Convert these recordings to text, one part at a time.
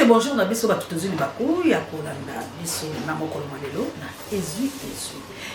Souhaitez bonjour na biso batu tozuli baku ya kolanda biso na mokolo malelo na Ezui.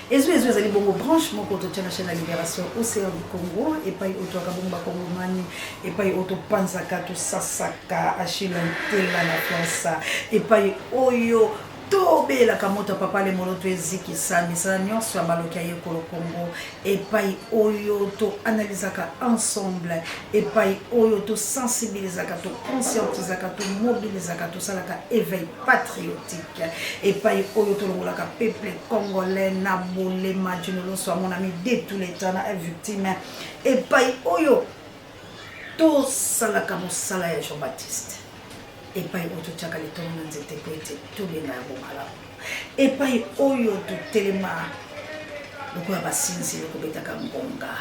Ezui ezali bongo branche moko to tena chaîne la libération océan du Congo et pas auto kabomba kongomani et pas auto panzaka to sasaka achilantela na France et pas oyo tobe la kamota papa le moloto eziki sami sana nyonso ya maloki ya Kolo Congo et pas oyo to analysaka ensemble et pas oyo to sensibilisaka to conscientisaka to mobilisaka to salaka éveil patriotique et pas oyo to longolaka peuple congolais na bolema junolo so mon ami de tous les temps na victime et pas oyo to salaka mosala ya Jean-Baptiste et pas auto tchaka les tombes nzete poete tout bien na bomala et pas oyo to telema loko ya basinzi loko betaka ngonga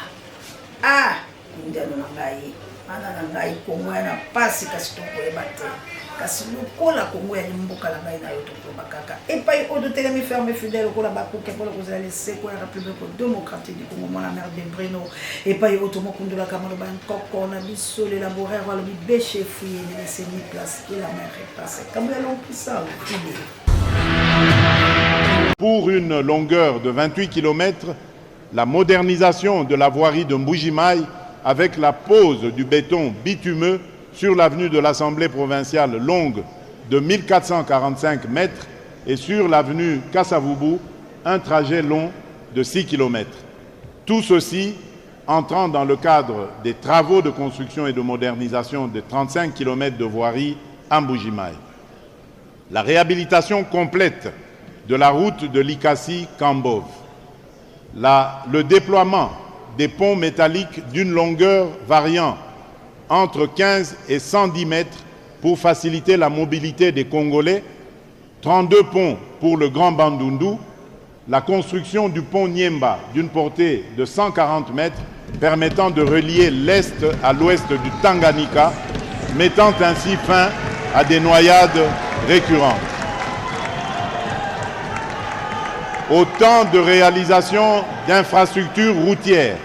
ndano ngai ana ngai Kongo na pasi kasi to ko ebate kasi lokola Kongo ya mboka la ngai na yo to ko bakaka et pas oyo telemi ferme fidèle lokola bakuke pour ko zali seko ya République démocratique du Congo mona mère de Breno et pas oyo to mokundula kamalo ba nkoko na biso le laboratoire le bêche fouillé ne laisser ni place que la mer repasse comme la longue ça Pour une longueur de 28 km, la modernisation de la voirie de Mbujimayi avec la pose du béton bitumeux sur l'avenue de l'Assemblée provinciale longue de 1445 mètres et sur l'avenue Kassavubu, un trajet long de 6 km. Tout ceci entrant dans le cadre des travaux de construction et de modernisation de 35 km de voirie à Mbujimayi. La réhabilitation complète de la route de Likasi-Kambov, le déploiement des ponts métalliques d'une longueur variant entre 15 et 110 mètres pour faciliter la mobilité des Congolais, 32 ponts pour le Grand Bandundu, la construction du pont Niemba d'une portée de 140 mètres permettant de relier l'Est à l'Ouest du Tanganyika, mettant ainsi fin à des noyades récurrentes. Autant de réalisations d'infrastructures routières,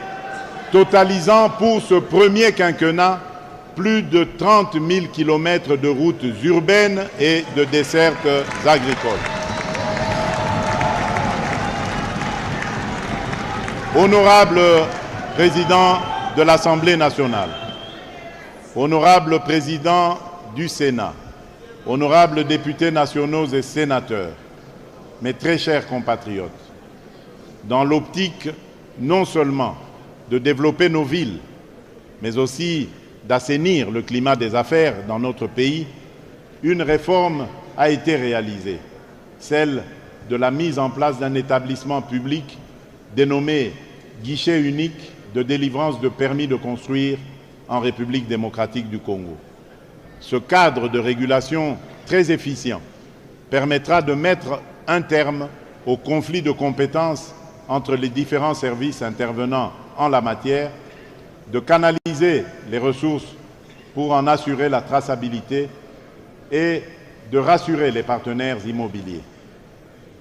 totalisant pour ce premier quinquennat plus de 30 000 km de routes urbaines et de dessertes agricoles. Honorable Président de l'Assemblée nationale, Honorable Président du Sénat, Honorables députés nationaux et sénateurs, mes très chers compatriotes, dans l'optique non seulement de développer nos villes, mais aussi d'assainir le climat des affaires dans notre pays, une réforme a été réalisée, celle de la mise en place d'un établissement public dénommé Guichet unique de délivrance de permis de construire en République démocratique du Congo. Ce cadre de régulation très efficient permettra de mettre un terme au conflit de compétences entre les différents services intervenant en la matière, de canaliser les ressources pour en assurer la traçabilité et de rassurer les partenaires immobiliers.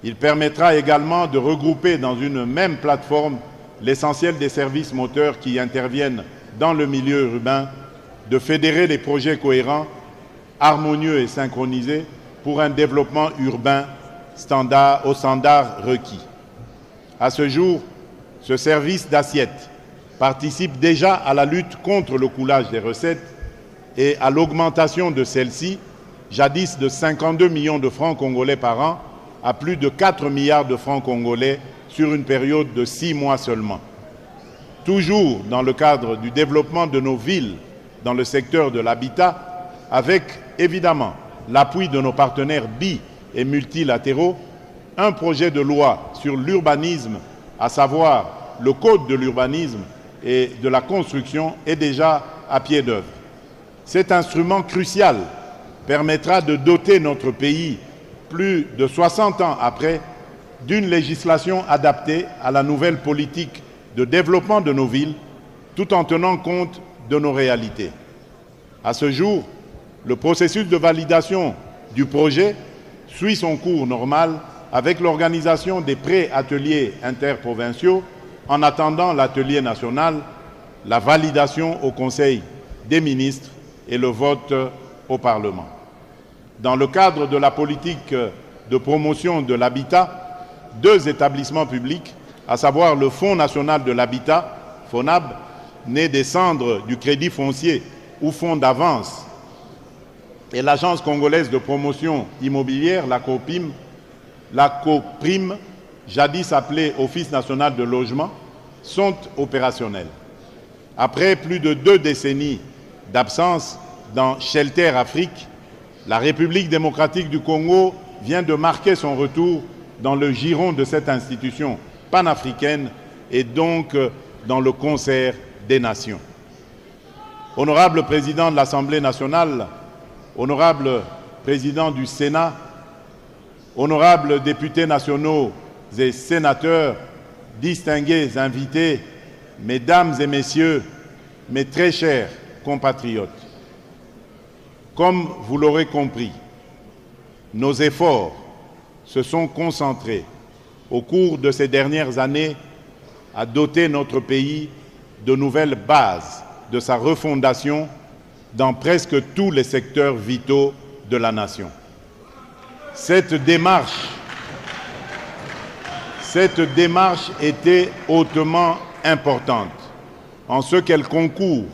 Il permettra également de regrouper dans une même plateforme l'essentiel des services moteurs qui interviennent dans le milieu urbain, de fédérer les projets cohérents, harmonieux et synchronisés pour un développement urbain aux standards requis. À ce jour, ce service d'assiette participe déjà à la lutte contre le coulage des recettes et à l'augmentation de celles-ci, jadis de 52 millions de francs congolais par an à plus de 4 milliards de francs congolais sur une période de 6 mois seulement. Toujours dans le cadre du développement de nos villes dans le secteur de l'habitat, avec évidemment l'appui de nos partenaires bi- et multilatéraux, un projet de loi sur l'urbanisme, à savoir le Code de l'urbanisme et de la construction, est déjà à pied d'œuvre. Cet instrument crucial permettra de doter notre pays, plus de 60 ans après, d'une législation adaptée à la nouvelle politique de développement de nos villes, tout en tenant compte de nos réalités. À ce jour, le processus de validation du projet suit son cours normal avec l'organisation des pré-ateliers interprovinciaux en attendant l'atelier national, la validation au Conseil des ministres et le vote au Parlement. dans le cadre de la politique de promotion de l'habitat, 2 établissements publics, à savoir le Fonds national de l'habitat, FONHAB, né des cendres du crédit foncier ou fonds d'avance, et l'Agence congolaise de promotion immobilière, la COPRIM, jadis appelée Office national de logement, sont opérationnels. Après plus de 2 décennies d'absence dans Shelter Afrique, la République démocratique du Congo vient de marquer son retour dans le giron de cette institution panafricaine et donc dans le concert des nations. Honorable président de l'Assemblée nationale, honorable président du Sénat, honorables députés nationaux et sénateurs, distingués invités, mesdames et messieurs, mes très chers compatriotes, comme vous l'aurez compris, nos efforts se sont concentrés au cours de ces dernières années à doter notre pays de nouvelles bases de sa refondation dans presque tous les secteurs vitaux de la nation. Cette démarche était hautement importante en ce qu'elle concourt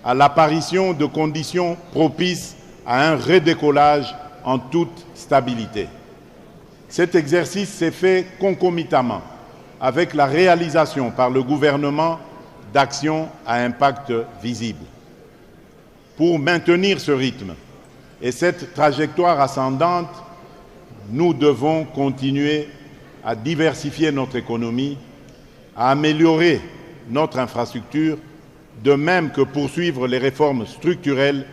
à l'apparition de conditions propices à un redécollage en toute stabilité. Cet exercice s'est fait concomitamment avec la réalisation par le gouvernement d'actions à impact visible. Pour maintenir ce rythme et cette trajectoire ascendante, nous devons continuer à diversifier notre économie, à améliorer notre infrastructure, de même que poursuivre les réformes structurelles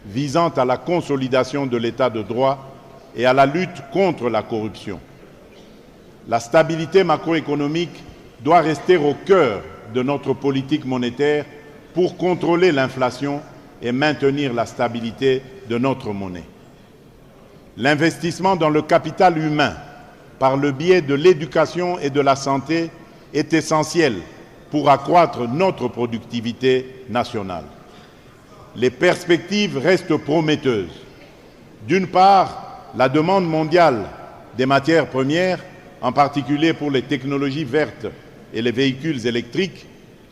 visant à la consolidation de l'état de droit et à la lutte contre la corruption. La stabilité macroéconomique doit rester au cœur de notre politique monétaire pour contrôler l'inflation et maintenir la stabilité de notre monnaie. L'investissement dans le capital humain par le biais de l'éducation et de la santé est essentiel pour accroître notre productivité nationale. Les perspectives restent prometteuses. D'une part, la demande mondiale des matières premières, en particulier pour les technologies vertes et les véhicules électriques,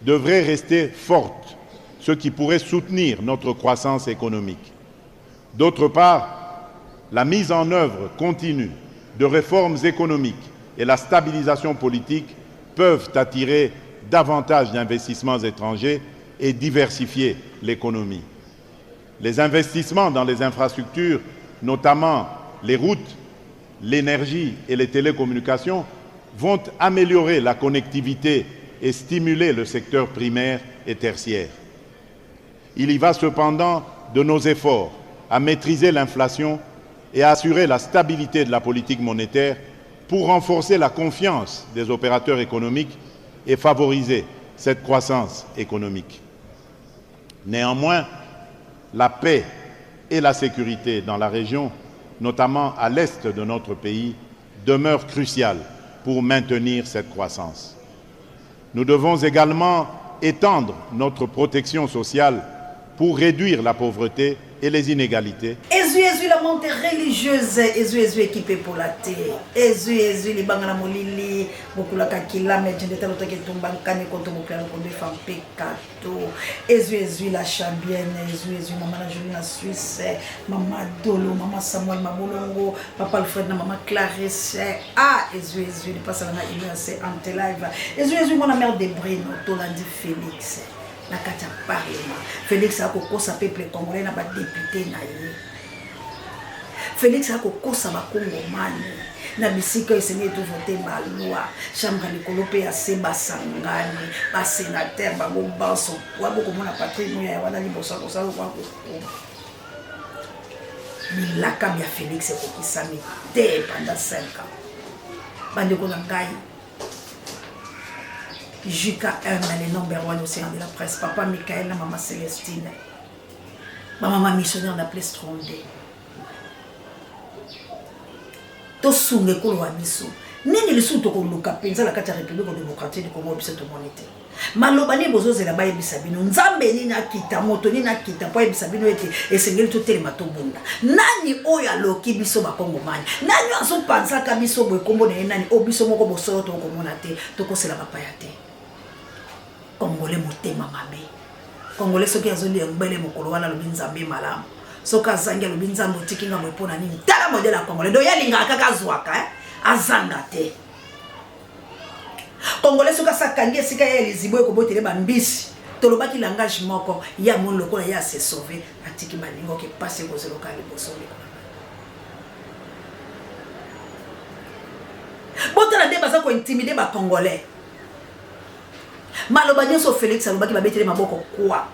devrait rester forte, ce qui pourrait soutenir notre croissance économique. D'autre part, la mise en œuvre continue de réformes économiques et la stabilisation politique peuvent attirer davantage d'investissements étrangers et diversifier l'économie. Les investissements dans les infrastructures, notamment les routes, l'énergie et les télécommunications, vont améliorer la connectivité et stimuler le secteur primaire et tertiaire. Il y va cependant de nos efforts à maîtriser l'inflation et à assurer la stabilité de la politique monétaire pour renforcer la confiance des opérateurs économiques et favoriser cette croissance économique. Néanmoins, la paix et la sécurité dans la région, notamment à l'est de notre pays, demeurent cruciales pour maintenir cette croissance. Nous devons également étendre notre protection sociale pour réduire la pauvreté et les inégalités. Ezu la montée religieuse, ezu équipé pour la terre. Ezu les bangala molili, beaucoup la kakila, mais je ne t'ai pas dit que bankane contre mon père, contre des femmes pécato. Ezu la chambienne, ezu maman la Julie la Suisse, maman Dolo, maman Samuel, maman Longo, papa Alfred, maman Clarisse. Ah, ezu les passants à l'université en live. Ezu mon mère de Brino, Tolandi Félix. La katia parlement. Félix a kokosa peuple congolais na ba député na ye. Félix a kokosa ba kongomani na bisika esene to voter ba loi. Chambre likolo pe ya seba sangani, ba sénateur ba bombanso, wa boko mona patrimoine ya wana libosa ko sa ko ko. Milaka bia Félix ko kisami te pendant 5 ans. Bande ko ngai Jika les number 1 océan de la presse, papa Michael, maman Célestine, ma maman missionnaire d'appelé Strondé. To sunge ko wa biso. Nini le sou to koluka penza la kati ya République démocratique du Congo biso to monité maloba ni bozo zela ba yebisa bino nzambe ni na kita moto ni na kita po yebisa bino ete esengeli to telema to bunda nani oya loki biso ba Kongo mani nani aso pansa ka biso boy kombo na nani o biso moko bosolo to ko mona te to ko sela ba paya te Congolais motema mabe Congolais soki azoli mbele mokolo wana lobi nzambe malamu soka zangi lobi nzambe tikinga mopona nini tala modela Congolais do yalinga kaka zwaka azanga te Congolais soka sakangi esika ya lizibo ekobotele bambisi tolobaki langage moko ya mon lokola ya se sauver atiki baningo ke passe ko zelo kali bosole botala de baza ko intimider ba Congolais maloba nyonso Félix alobaki babetele maboko kwa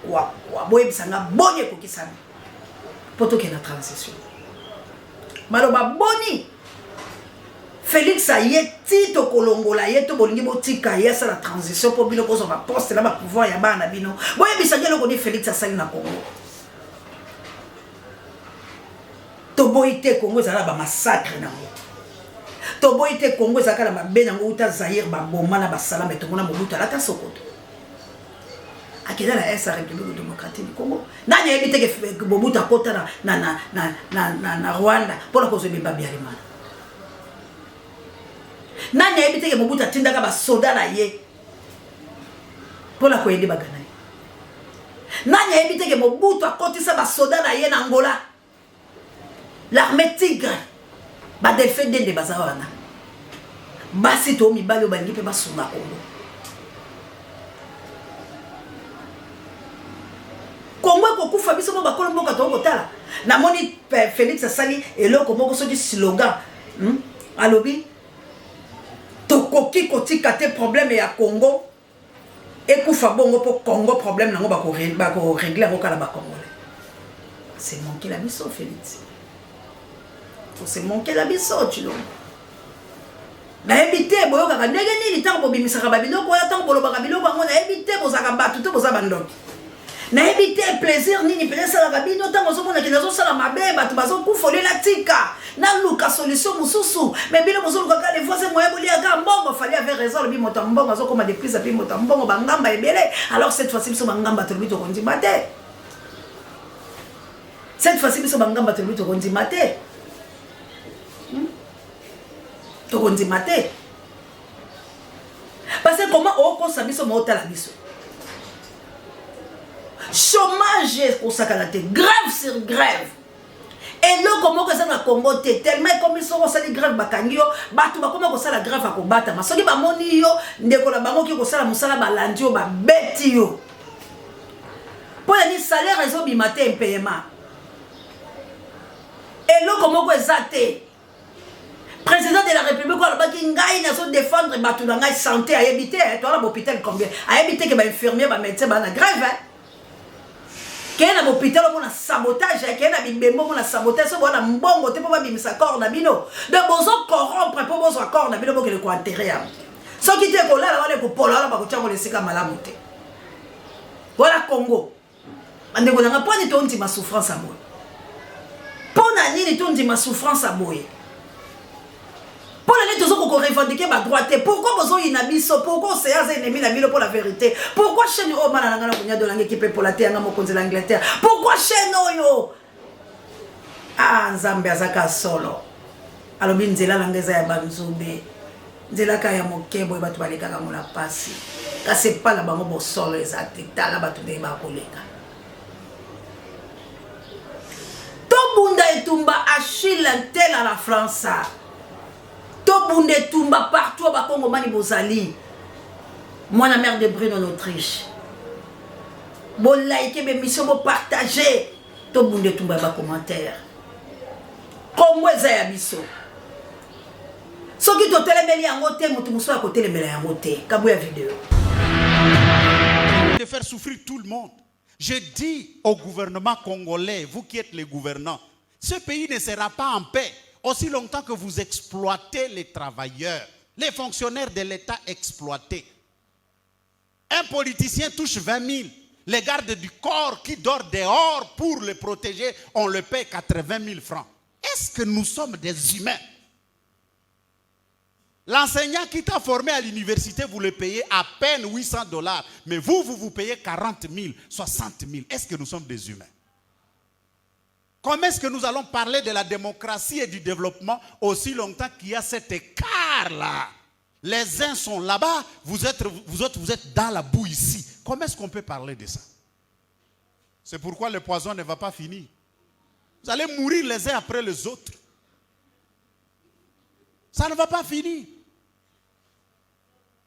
boye bisanga bonye kokisana poto ke na transition maloba boni Félix a yeti to kolongola yeto bolingi botika yesa la transition pour bino kozo ba poste la ba pouvoir ya bana bino boye bisanga loko ni Félix asali na Congo to boite Congo ezala ba massacre na mo to boite Congo ezaka la mabe na uta Zaire ba bomba na ba salama to mona mobutu alata Sokoto akeda la SA République démocratique du Congo nani ebite ke mobutu akota na Rwanda pour la cause de Babiarimana nani ebite ke mobutu atindaka ba soda na ye pour la koyede bagana nani ebite ke mobutu akotisa ba soda na ye na Angola l'armée tigre ba delfe dende bazawana basi to mibalo bangi pe basuna Congo Congo ko kufa biso mo bakolo mboka to kotala na moni Félix asali eloko moko so di slogan alobi to koki kotika te problème ya Congo et kufa bongo po Congo problème nango bako régler ngo kala ba Congolais c'est manquer la mission Félix c'est manquer la mission tu vois na ebité boyo kaka ndenge nini tango bobimisaka babiloko ya tango bolobaka biloko ngo na ebité bozaka batu to boza bandoki na ebité plaisir nini peut-être ça la bino tango zo mona kinazo sala mabe batu bazo kufolela tika na luka solution mususu mais bino bozo luka les voisins moyen bolia ka mbongo fallait avoir raison le bi moto mbongo zo comme des prises puis moto mbongo bangamba ebele alors cette fois-ci biso bangamba to bito kondi mate cette fois-ci biso bangamba to bito kondi mate to kondi mate parce que comment on pense biso mota la biso chômage au sakalate grève sur grève et là comment que ça na Congo tellement comme ils sont sali grève bakangio batu bakoma ko sala grève akobata masoki ba moni yo ndeko na bango ki ko sala musala balandi yo ba beti yo pour les salaires ils ont bimate paiement et là comment que ça te président de la République ko alobaki ngai na so défendre batu na ngai santé a habité toi là l'hôpital combien a habité que ba infirmier ba médecin ba na grève qu'il y a un hôpital qui a sabotage, qu'il y a un bimbo qui a sabotage, qu'il y a un mbongo qui a corps na bino. Donc, vous corrompre pour vous corps na bino pour que le quoi enterrer. Ce qui est là, on est pour Polo, on va laisser comme malamoté. Voilà Congo. On ne peut pas dire ma souffrance à moi. Pour nani ni dit ma souffrance à moi. Pour les gens qui revendiquent ma droite, pourquoi vous avez une abysse, pourquoi c'est un ennemi pour la vérité, pourquoi chez nous, on a de l'équipe pour la terre, on a l'Angleterre, pourquoi chez nous, ah, Zambie azaka solo, alors bien zela langeza ya banzube, zela kaya mokebo batu baleka kama la pasi, ka c'est pas la bango bo solo exact, tala batu de ba koleka. Tobunda etumba Achille tel à la France. Tobunde tumba partout à Congo mani bozali. Moi la mère de Brune en Autriche. Bon like mes missions bon partager. Tobunde tumba ba commentaire. Comme moi za biso. Soki to telemeli yango te mutu muso ko telemeli yango te. Kabuya vidéo. De faire souffrir tout le monde. Je dis au gouvernement congolais, vous qui êtes les gouvernants, ce pays ne sera pas en paix aussi longtemps que vous exploitez les travailleurs, les fonctionnaires de l'État exploités. Un politicien touche 20 000. Les gardes du corps qui dorment dehors pour le protéger, on le paie 80 000 francs. Est-ce que nous sommes des humains? L'enseignant qui t'a formé à l'université, vous le payez à peine $800. Mais vous payez 40 000, 60 000. Est-ce que nous sommes des humains? Comment est-ce que nous allons parler de la démocratie et du développement aussi longtemps qu'il y a cet écart-là? Les uns sont là-bas, vous autres, vous êtes dans la boue ici. Comment est-ce qu'on peut parler de ça? C'est pourquoi le poison ne va pas finir. Vous allez mourir les uns après les autres. Ça ne va pas finir.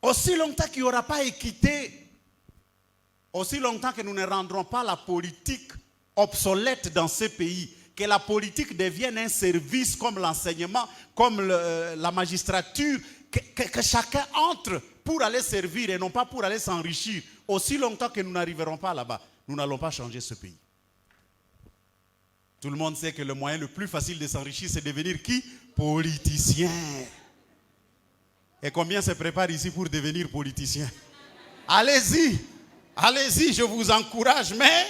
Aussi longtemps qu'il n'y aura pas équité, aussi longtemps que nous ne rendrons pas la politique obsolète dans ce pays, que la politique devienne un service comme l'enseignement, comme la magistrature, que chacun entre pour aller servir et non pas pour aller s'enrichir. Aussi longtemps que nous n'arriverons pas là-bas, nous n'allons pas changer ce pays. Tout le monde sait que le moyen le plus facile de s'enrichir, c'est devenir qui? Politicien. Et combien se préparent ici pour devenir politicien? Allez-y, allez-y, je vous encourage, mais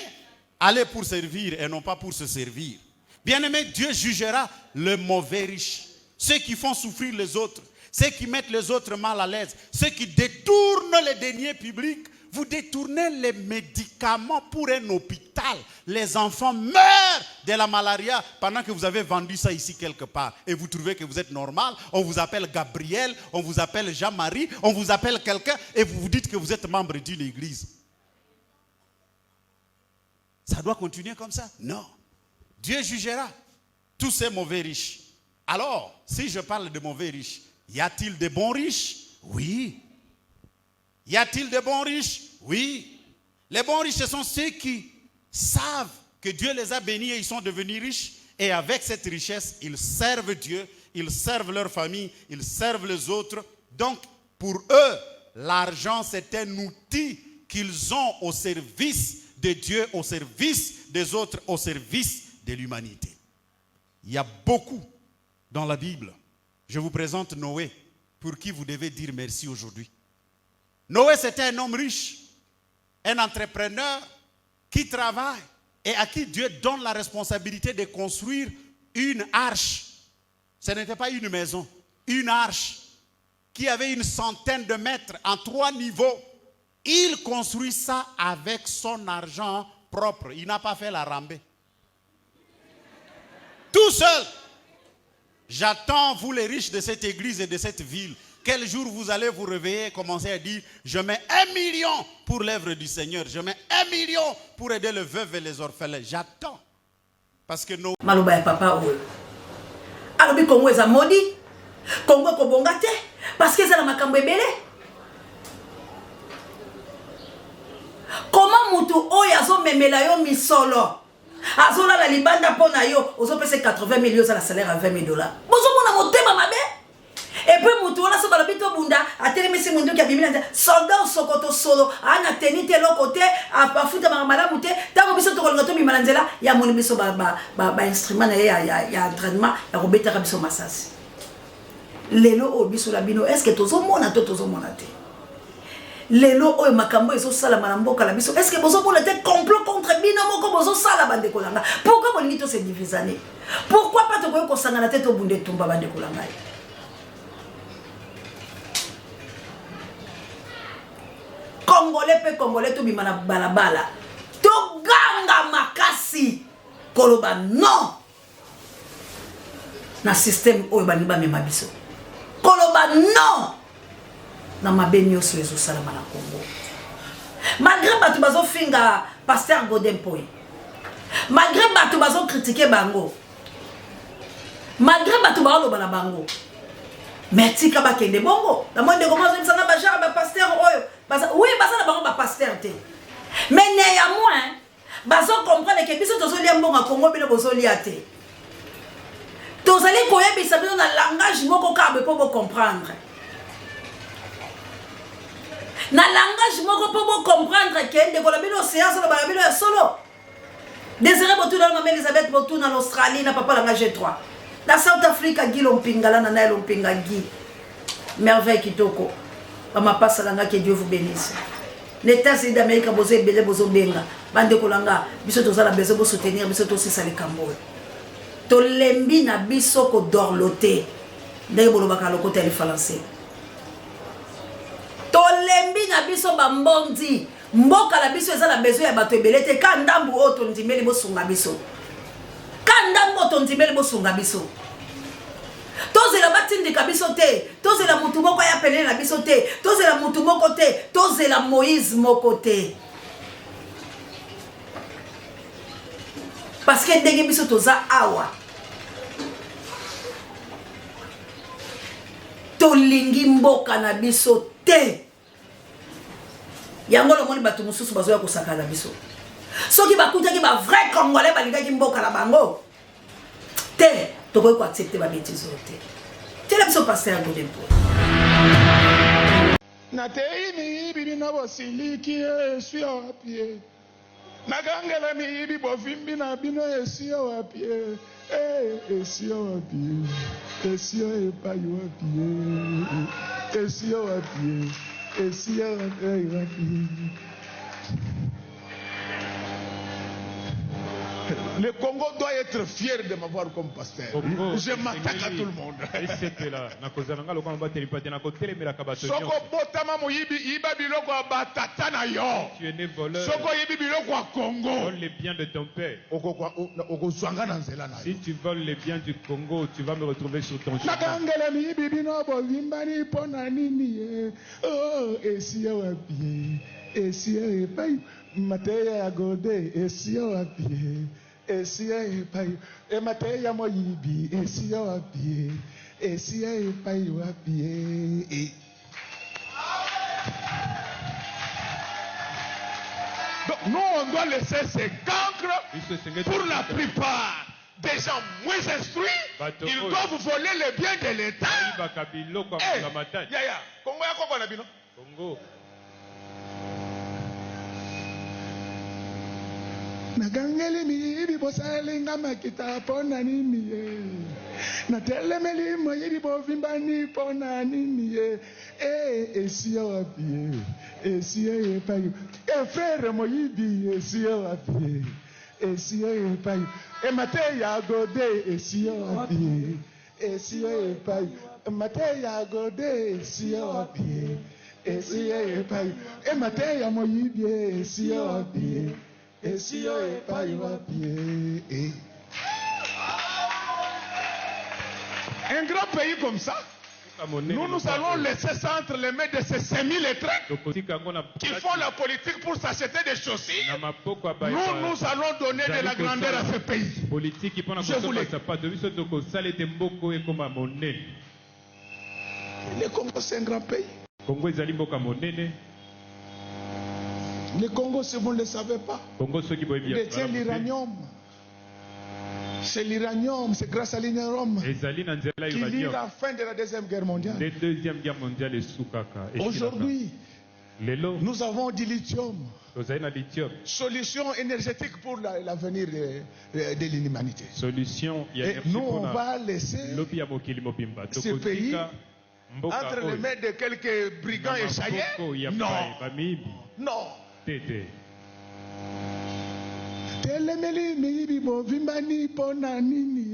allez pour servir et non pas pour se servir. Bien-aimé, Dieu jugera le mauvais riche, ceux qui font souffrir les autres, ceux qui mettent les autres mal à l'aise, ceux qui détournent les deniers publics. Vous détournez les médicaments pour un hôpital. Les enfants meurent de la malaria pendant que vous avez vendu ça ici quelque part. Et vous trouvez que vous êtes normal. On vous appelle Gabriel, on vous appelle Jean-Marie, on vous appelle quelqu'un et vous vous dites que vous êtes membre d'une église. Ça doit continuer comme ça? Non. Dieu jugera tous ces mauvais riches. Alors, si je parle de mauvais riches, y a-t-il de bons riches? Oui. Y a-t-il de bons riches? Oui. Les bons riches, ce sont ceux qui savent que Dieu les a bénis et ils sont devenus riches. Et avec cette richesse, ils servent Dieu, ils servent leur famille, ils servent les autres. Donc, pour eux, l'argent, c'est un outil qu'ils ont au service de Dieu, au service des autres, au service de l'humanité. Il y a beaucoup dans la Bible. Je vous présente Noé, pour qui vous devez dire merci aujourd'hui. Noé, c'était un homme riche, un entrepreneur qui travaille et à qui Dieu donne la responsabilité de construire une arche. Ce n'était pas une maison, une arche qui avait 100 de mètres en 3 niveaux. Il construit ça avec son argent propre. Il n'a pas fait la rambée. Tout seul. J'attends, vous les riches de cette église et de cette ville, quel jour vous allez vous réveiller et commencer à dire, je mets 1 million pour l'œuvre du Seigneur. Je mets 1 million pour aider les veuves et les orphelins. J'attends. Parce que nos... Maloba papa oyo. Alobi Congo eza modi. Congo ko bongate parce que eza na makambo ebele. Comment mutu oyo azo memela yo misolo? Azola la libanda pona yo, ozo pese 80 millions za la salaire à $20 000. Bozo mona motema mabe. Et puis mutu ona so balabito bunda atelemisi mundu ki abimina soldat sokoto solo ana tenite lo côté afuta mamala mute tango biso to kolonga to bimala nzela ya moni biso ba instrument ya entraînement ya robeta biso masasi lelo o biso la bino est-ce que tozo mona to tozo mona te lelo o makambo ezo sala malamboka la biso est-ce que bozo mona te complot contre bino moko bozo sala bande kolanga pourquoi bolingi to se divisaner pourquoi pas to ko sangana te to bunde tumba bande kolanga. Congolais pe Congolais to bimana balabala to ganga makasi koloba non na système oyo bani ba mema biso koloba non na mabenyo so ezo salama na Congo malgré batu bazo finga pasteur Godin Poy malgré batu bazo critiquer bango malgré batu ba loba na bango mais tika ba kende bongo na monde commence à na ba genre ba pasteur oyo. Oui, ça n'a pas pasteur. Mais néanmoins, bazo comprendre que biso tozo lia mbonga Congo bino bozo lia te. Tozali koyeba bisa bino na langage moko ka be po comprendre. Na langage moko po comprendre que ndeko la bino séance na ba bino ya solo. Désiré botu na maman Elisabeth botu na l'Australie na papa la G3. Na South Africa Gilo Mpingala na Nailo Mpinga Gi. Merveille kitoko. Mama passe langa que Dieu vous bénisse. L'État c'est d'Amérique bozo belé bozo benga. Bande kolanga biso tozala bezo bo soutenir biso to sisa le Cambo. To lembi na biso ko dorloté. Ndai bolo bakalo ko tele français. tolembi na biso bambondi mboka la biso eza na besoin ya bato ebele te ka ndambu oyo tondimeli bosunga biso ka ndambu oyo tondimeli bosunga biso tozela batindika biso te tozela mutu moko ya pelele na biso te tozela mutu moko te tozela Moïse moko te parce que ndenge biso toza awa tolingi mboka na biso te yango lomoni bato mosusu bazoya kosaka na biso soki bakutaki ba vrai congolais balingaki mboka na bango te tokoki koaccepte babetize oyo te tela biso paster Godempo natei miyibi bino bosiliki esi wapi nagangela miyibi bovimbi na bino esi wapi esi wapi esi epai wapi esi wapi esi wapi. Le Congo doit être fier de m'avoir comme pasteur. Je m'attaque à tout le monde. Soko botama moyibi iba biloko batata na yo. Tu es né voleur. Soko yibi biloko a Congo. Vole les biens de ton père. Oko zwanga na nzela na yo. Si tu voles les biens du Congo, tu vas me retrouver sur ton chemin. Nakangela miyibi bino bovimbani pona nini oh esi wapi esi epai mateya ya gode esi wapi esi epai mateya moyibi esi wapi esi epai wapi. Donc nous on doit laisser ces cancres pour la plupart des gens moins instruits. Ils doivent voler les biens de l'État. Congo ya Congo na bino Congo. nagangeli miyibi bosalinga makita pona nini natelemeli moyibi bovimbani pona nini esi wapi esi epai frère moyibi esi wapi esi epai mateya gode esi wapi esi epai mateya gode esi wapi esi epai mateya moyibi esi wapi esi epai wapi. Un grand pays comme ça, nous allons laisser ça entre les mains de ces 5000 lettrés qui font la politique pour s'acheter des chaussures. Nous allons donner de la grandeur à ce pays. Je voulais. Le Congo, c'est un grand pays. Le Congo, si vous ne le savez pas, détient l'uranium. C'est l'uranium, c'est grâce à l'uranium qui lie la fin de la Deuxième Guerre mondiale. Aujourd'hui, nous avons du lithium. Solution énergétique pour l'avenir de l'humanité. Et nous, on va laisser ce pays entre les mains de quelques brigands échaillés. Non. Non. Telemeli miyibi bovimbani pona nini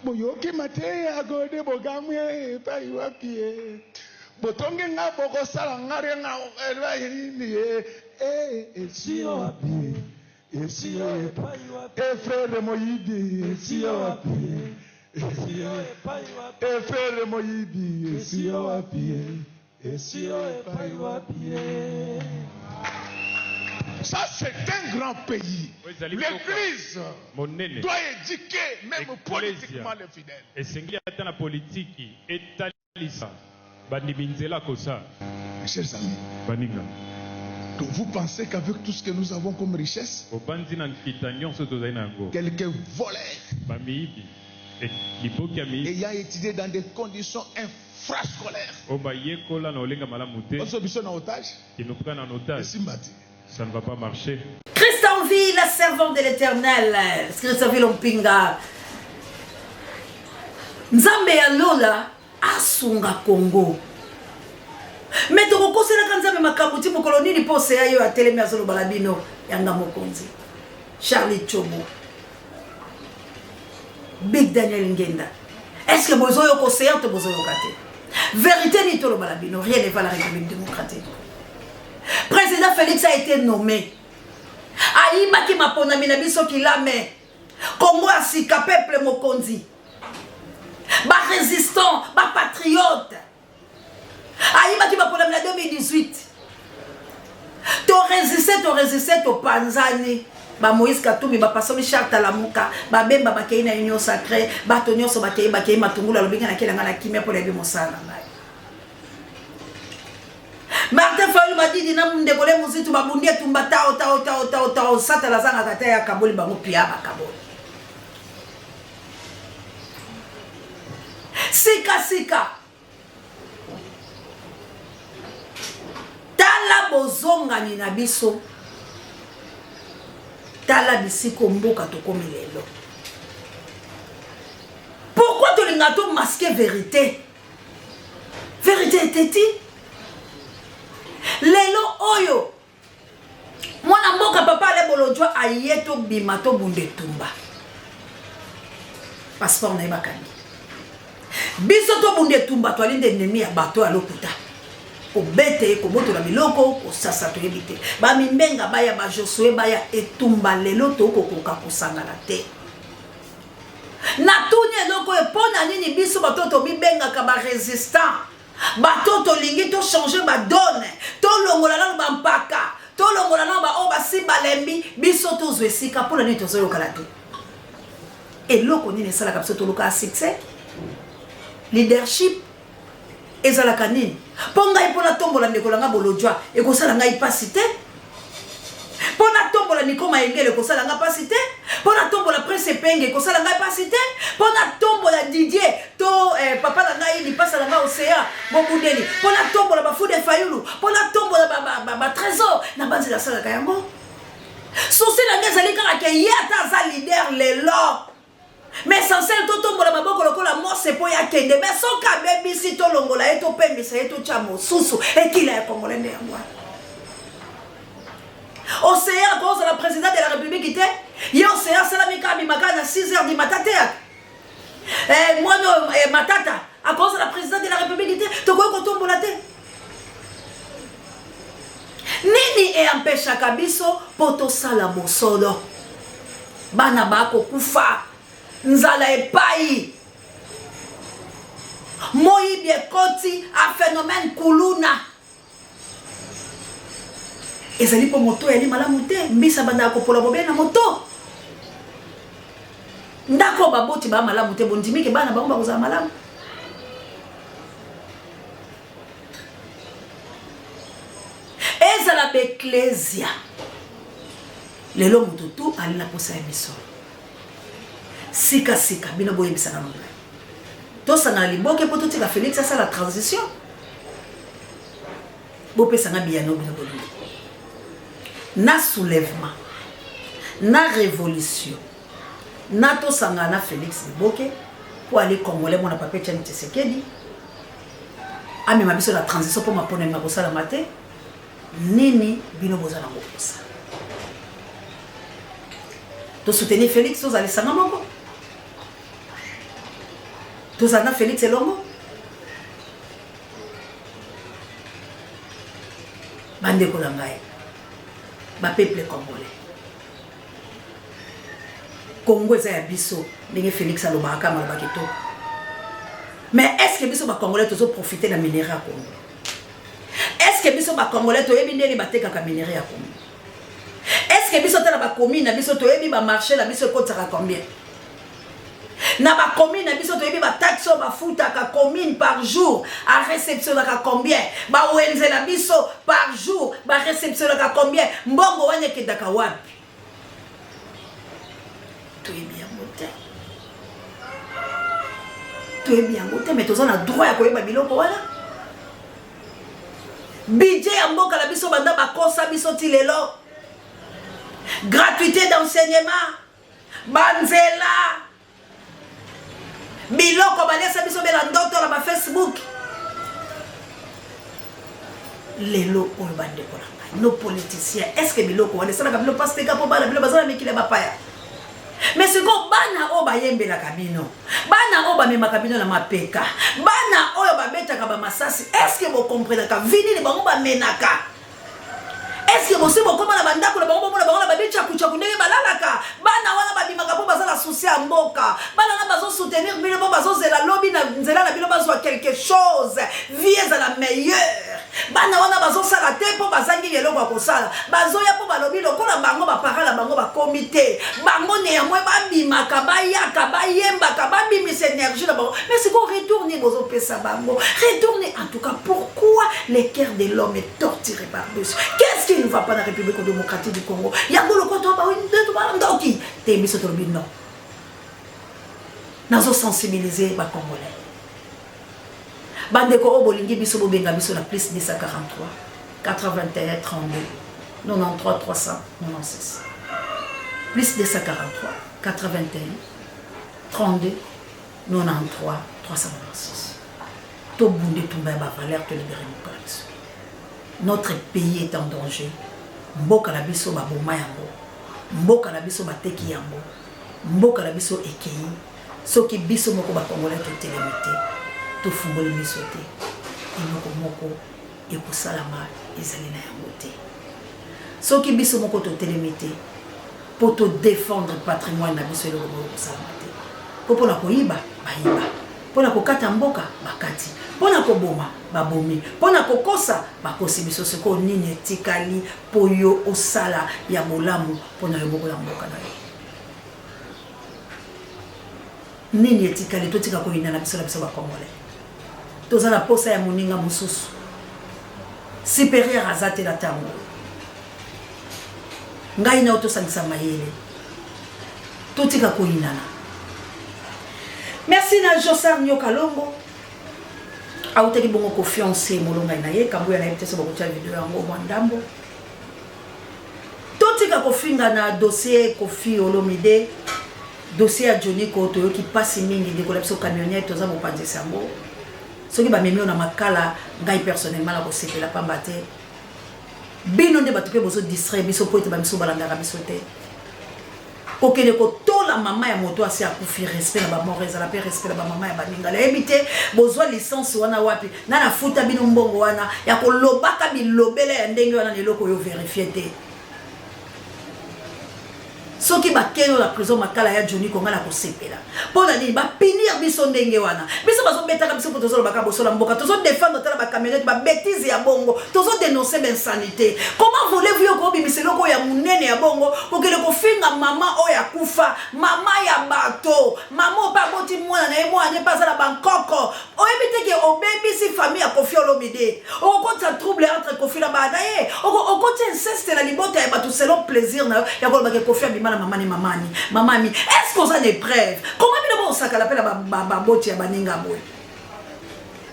boyoki mateya gode bogamwe epai wapi botonge nga bokosala ngare nga nini esi wapi esi epai frère moyibi esi wapi frère moyibi esi wapi esi epai wapi. Ça, c'est un grand pays. L'Église doit éduquer même politiquement les fidèles. Mes chers amis, donc vous pensez qu'avec tout ce que nous avons comme richesse, quelques voleurs ayant étudié dans des conditions infrascolaires, ça ne va pas marcher. Christ en vie, la servante de l'Éternel. Christ en vie, l'ompinga. Nzambe ya lola asunga Congo. Mais to kokosela kanzambe makabuti mokolo nini pose ya yo atelemi azolo balabino yanga mokonzi. Charlie Chobo. Big Daniel Ngenda. Est-ce que bozo yo koseya to bozo yo kate? Vérité ni tolo balabino, rien ne va à la République démocratique. Président Félix a été nommé. Aïma qui m'a pona minabiso qui l'a mais Congo a sika peuple mokonzi. Ba résistant, ba patriote. Aïma qui m'a pona mina 2018. To résisté to panzani. Ba Moïse Katumbi ba pasomi charte la muka ba bemba ba keina union sacrée ba tonyo so ba kei matungula lobinga na kela ngana kimia pour les mosala ngai. Martin Fayulu m'a dit dina munde kole muzitu ba bundi tumba tao sata la zanga kata ya kaboli bango pia ba kaboli. Sika tala bozonga ni na biso tala bisiko mboka tokomi lelo. Pourquoi tu linga to masquer vérité? Vérité était-il? Lelo oyo mwana mboka papa ale bolojwa ayeto bimato bunde tumba passeport na ibakani biso to bunde tumba to alinde ennemi ya bato alokuta ko bete ko boto la biloko ko sasa to yebite ba mimbenga baya ba Josué baya etumba lelo to ko koka kusangana te na tunye loko e pona nini biso bato to bibenga ka ba résistant bato to lingi to changer ba donne to longola na ba mpaka to longola na ba o ba simba lembi biso to zwesika pona ni to zo kala te et loko nini sala kapso to loka succès leadership ezala kanini ponga ipona tombola ndekola nga bolojwa ekosala nga ipasite pona tombola nikoma engele ekosala nga pasite pona tombola prince penge ekosala nga pasite pona tombola Didier to papa na ngai ni pasala nga océan bobundeli pona tombola bafude Fayulu pona tombola ba trésor na banzela sala kayango souci na ngezali kaka ke yata za leader lelo. Mais essentiel to tombola maboko lokola mose po ya kende mais soka bebi si to longola eto pembisa eto chamo susu ekila ya Congolais ngwa Océan cause la président de la République était yo Océan salamika bimaka na 6h du matin moi matata à cause de la président de la République était to ko tombola te nini e empêcha kabiso poto sala bosolo bana bako kufa nzala epai moyi biekoti a phénomène kuluna ezali po moto yali malamu te mbisa banda kopola bobe na moto ndako baboti ba malamu te bondimike bana bango bakozala malamu ezala beklezia lelo moto tu ali na posa ya biso sika bino boye bisana nonga to sanga liboke poto tika Félix ça la transition bo pesa nga biano bino boye na soulèvement na révolution na to sanga na Félix liboke pour aller congolais mona papa Etienne Tshisekedi ami mabiso la transition pour ma pona ma kosala mate nini bino bozana ngoposa to soutenir Félix aux allez sanga moko tous en a Félix Elongo bande kolangaye ba peuple congolais Congo za biso ndenge Félix alobaka malobaka to mais est-ce que biso ba congolais tozo profiter na minerai à Congo est-ce que biso ba congolais to yebi ndeni bateka ka minerai à Congo est-ce que biso tala ba commune na biso to yebi ba marché la biso kotaka combien na ba commune na biso to yebi ba taxe ba futa ka commune par jour à réception ka combien ba wenze na biso par jour ba réception ka combien mbongo wane kedaka wapi to yebi ya ngote mais tozana droit ya koyeba biloko wana budget ya mboka la biso banda bakosa biso tilelo gratuité d'enseignement banzela biloko balesa biso bela ndoto na ba Facebook lelo oyo bande ko langa nos politiciens est-ce que biloko wana sala ka bilo pasteka po bala bilo bazala mikile bapaya mais ce go bana o bayembe la kabino. Bana o ba mema kabino na mapeka. Bana oyo ba betaka ba masasi. Est-ce que vous comprenez ka vini ni bango ba menaka? Est-ce que vous savez comment la banda ko la bango la bango la babicha kucha kunenge balalaka? Bana wana ba bimaka po bazala souci à mboka. Bana na bazo soutenir bino po bazo zela lobby na nzela na bino bazo quelque chose. Vie à la meilleure. Bana wana bazo sala te po bazangi yelo kwa kosala. Bazo ya po balobi lokola bango ba parala bango ba comité. Bango ne ya mwe ba bimaka ba yaka ba yemba ka ba bimis énergie na bango. Mais c'est qu'on retourner bozo pesa bango. Retourner en tout cas pourquoi le cœur de l'homme est torturé par Dieu. Qu'est-ce qui ne va pas dans la République démocratique du Congo? Yango le koto ba ndeto ba ndoki. Te biso to lobi non. Nazo sensibiliser ba Congolais. Bandeko obolingi biso bobenga biso na plus 243 81 32 93 396 plus 243 81 32 93 396 to bunde tumba ba valeur to libérer biso. Notre pays est en danger. Mboka na biso ba boma yango. Mboka na biso ba teki yango. Mboka na biso ekei. Soki biso moko ba Congolais to télémité. To fungoli misote imoko moko ekosalama ezali na yango te soki biso moko to telemete pour te défendre patrimoine na biso eloko moko kosalama te po pona koyiba bayiba pona kokata mboka bakati pona koboma babomi pona kokosa bakosi biso seko nini etikali po yo osala ya bolamu pona yo moko la mboka na yo nini etikali totika koyina na biso ba Congolais. Toza la posa ya moninga mususu supérieur azate la tango ngai na otosangisa mayele totika koinana. Merci na Josar Nyokalongo autaki bongo confiance molonga na ye kambo ya na yepte so bokotia video yango mwandambo totika kofinga na dossier Kofi Olomide dossier ya Johnny Koto yo ki passe mingi de kolapso camionnette toza mopanzi sango. Soki ba memi na makala ngai personnellement la kosepela pamba te bino nde batupe bozo distraire biso po ete ba miso balangaka biso te okende ko tola mama ya moto asi akufi respect na ba mort ezala pe respect na ba mama ya baningala ebite bozwa licence wana wapi na futa bino mbongo wana ya kolobaka bilobele ya ndenge wana neloko yo vérifier te soki bakeno la prison makala ya Johnny Konga na kosepela pona ni ba pinir biso ndenge wana biso bazo betaka biso poto zolo baka bosola mboka tozo défendre tala ba camionnette ba bêtise ya bongo tozo dénoncer l'insanité. Comment voulez-vous yo ko bimiselo ko ya munene ya bongo okele ko finga mama o ya kufa mama ya bato mama ba boti mwana na emo anye pas la bankoko o ebite ke o baby si famille ya Kofi Olomide o ko ta trouble entre Kofi la badaye o ko ti inceste na libota ya bato selon plaisir na ya ko ba ke Kofi abima mamani, est-ce qu'on a des preuves? Comment bien on s'appelle la boti ya baninga boy?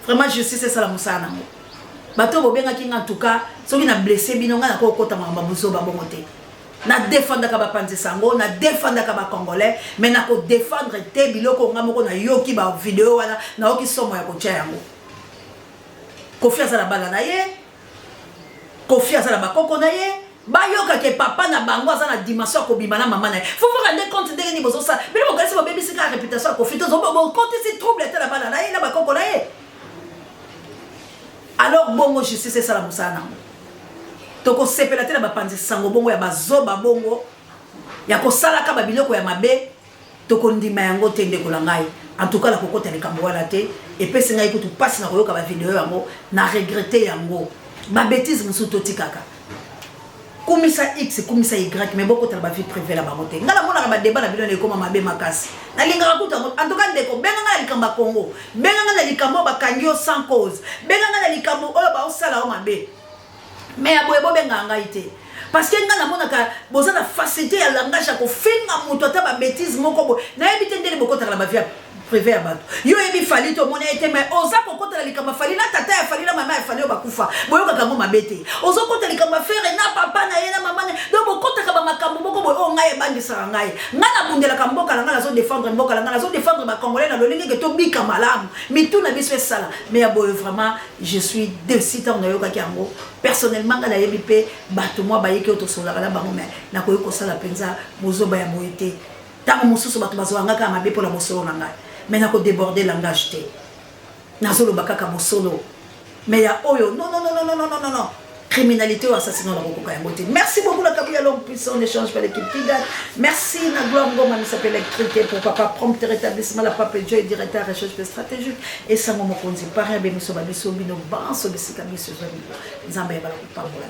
Vraiment justice c'est ça la musana mo. Bato bobenga kinga en tout cas, soki na blessé binonga na ko kota mamba buzo ba bongote. Na défendre ka ba panzi sango, na défendre ka ba congolais, mais na ko défendre te biloko nga moko na yoki ba vidéo wana na yoki somo ya ko tia yango. Kofi azala bala na ye. Kofi azala ba koko na ye. Bayoka ke papa na bango aza na dimension ko bimana mama na. Faut vous rendre compte ndenge ni bozo sa. Bino ko kasi ba baby sika réputation ko fito zo bo compte si trouble ta la bana na ye na ba koko na ye. Alors bongo justice c'est ça la musana. To ko sepela te na ba panzi sango bongo ya bazoba bongo. Ya ko sala ka ba biloko ya mabe. To ko ndima yango te ndeko la ngai. En tout cas la kokota le kambo wala te et pe singa ikutu passe na koyoka ba vidéo yango na regretter yango. Ba bêtise musu totikaka. Kumisa X, kumisa Y, mais beaucoup de la vie privée la bamote. Ngala mona ba débat na bilone koma mabe makasi. Na linga kuta en tout cas ndeko benga na likamba Congo. Benga na likambo ba kangio sans cause. Benga na likambo oyo ba osala o mabe. Mais aboye bo benga ngaite. Parce que ngala mona ka boza na facilité ya langage ko finga muto ta ba bêtise moko bo. Na ebite ndele boko ta la ba vie privé ya bato. Yo ebi fali to mona ete mais oza ko kota likamba fali na tata ya fali na mama ya fali bakufa. Boyo ka kango mabete. Ozo kota likamba frère na papa na ye na mama na do bokota ka ba makambo moko boyo o ngai bandisa ngai. Ngana bundela ka mboka na ngana zo défendre mboka na ngana zo défendre ba congolais na lolingi ke to bika malamu. Mitu na biso sala. Mais ya boyo vraiment je suis décitant na yo ka kiango. Personnellement ngana yebi pe bato moi ba yeke to sola na bango mais na ko sala penza bozo ba ya moité. Tant mosusu bato bazwanga ka mabe pour la mosolo na ngai. Mais nako déborder langage té. Nazolo bakaka mosolo. Mais ya oyo non. Criminalité ou assassinat dans beaucoup de. Merci beaucoup la Kabouya Longue Puissant, on échange par l'équipe Kigal. Merci la gloire Ngoma, s'appelle électricité pour papa prompt rétablissement, la papa Joy, directeur recherche stratégique. Et ça m'a conduit par un bémiso, babiso, bino, banso, bisica, biso, zambé,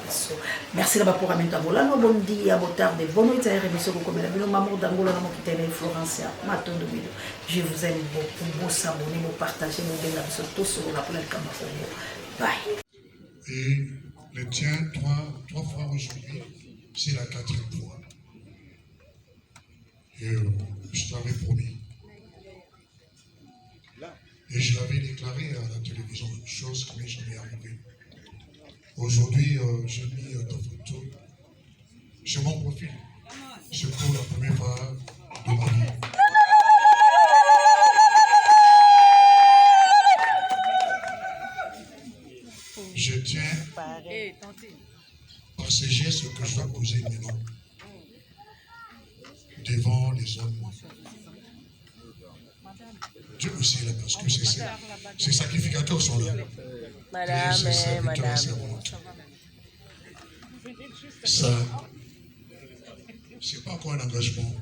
biso. Merci là-bas pour amener ta bola, no bondi, à botard, des bonnes et taïres, biso, comme la bino, maman d'Angola, non, qui t'aime, Florencia, maton de bino. Je vous aime beaucoup, vous s'abonner, vous partager, vous donner la tous sur la planète Cameroun. Bye. Et le tien, trois fois aujourd'hui, c'est la 4e fois. Et je t'avais promis. Et je l'avais déclaré à la télévision, chose qui m'est jamais arrivée. Aujourd'hui, j'ai mis ta photo sur mon profil. C'est pour la première fois de ma vie. Je tiens par ces gestes que je dois poser maintenant devant les hommes. Dieu aussi là, parce que ces sacrificateurs sont là. Ces serviteurs et servantes. Ça, c'est pas encore un engagement.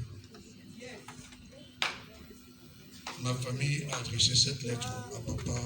Ma famille a adressé cette lettre à papa.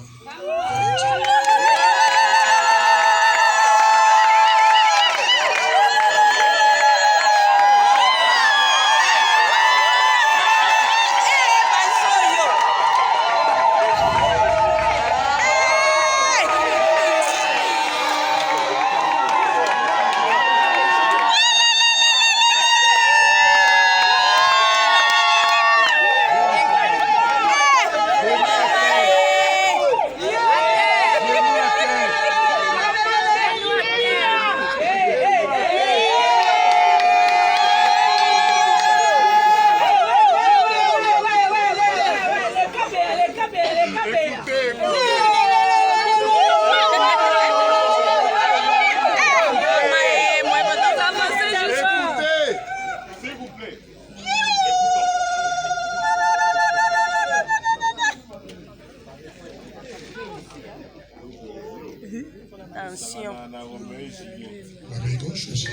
Attention. La main gauche aussi.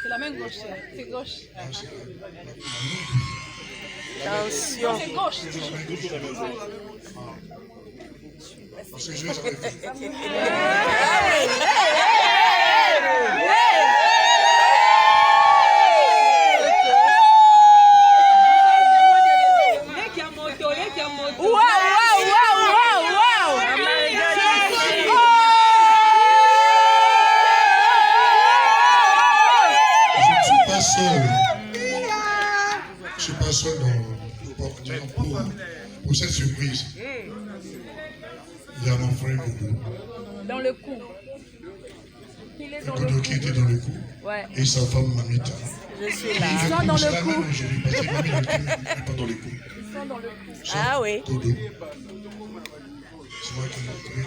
C'est la main gauche, c'est gauche. Attention. C'est gauche. Parce que je les avais fait. Je suis pas seul pour cette surprise. Il y a mon frère Goudou. Dans le cou. Il est dans le Goudou qui était dans le cou. Ouais. Et sa femme Mamita. Je suis là. Ils sont dans le cou. Parce que Mamie n'est pas dans le cou. Ils sont dans le cou. Ah oui. Goudou. C'est moi qui l'ai trouvé.